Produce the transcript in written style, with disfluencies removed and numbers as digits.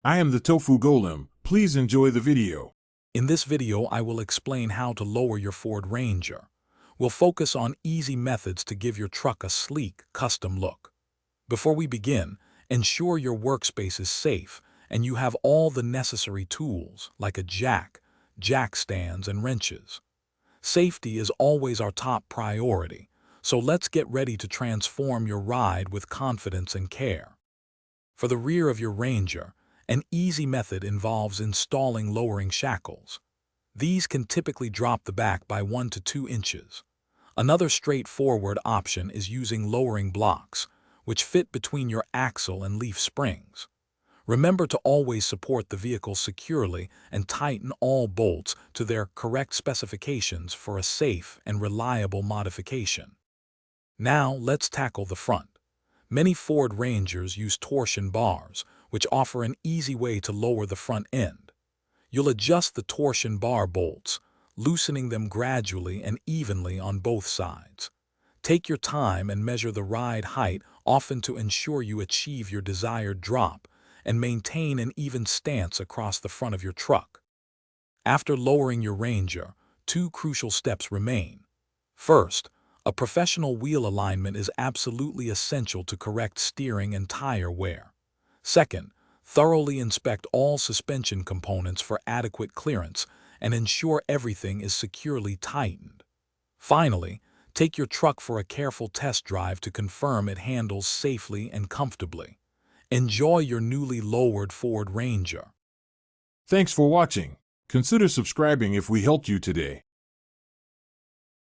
I am the Tofu Golem. Please enjoy the video. In this video, I will explain how to lower your Ford Ranger. We'll focus on easy methods to give your truck a sleek, custom look. Before we begin, ensure your workspace is safe and you have all the necessary tools like a jack stands, and wrenches. Safety is always our top priority, so let's get ready to transform your ride with confidence and care. For the rear of your Ranger, an easy method involves installing lowering shackles. These can typically drop the back by 1 to 2 inches. Another straightforward option is using lowering blocks, which fit between your axle and leaf springs. Remember to always support the vehicle securely and tighten all bolts to their correct specifications for a safe and reliable modification. Now let's tackle the front. Many Ford Rangers use torsion bars, which offer an easy way to lower the front end. You'll adjust the torsion bar bolts, loosening them gradually and evenly on both sides. Take your time and measure the ride height, often to ensure you achieve your desired drop and maintain an even stance across the front of your truck. After lowering your Ranger, 2 crucial steps remain. First, a professional wheel alignment is absolutely essential to correct steering and tire wear. Second, thoroughly inspect all suspension components for adequate clearance and ensure everything is securely tightened. Finally, take your truck for a careful test drive to confirm it handles safely and comfortably. Enjoy your newly lowered Ford Ranger. Thanks for watching. Consider subscribing if we helped you today.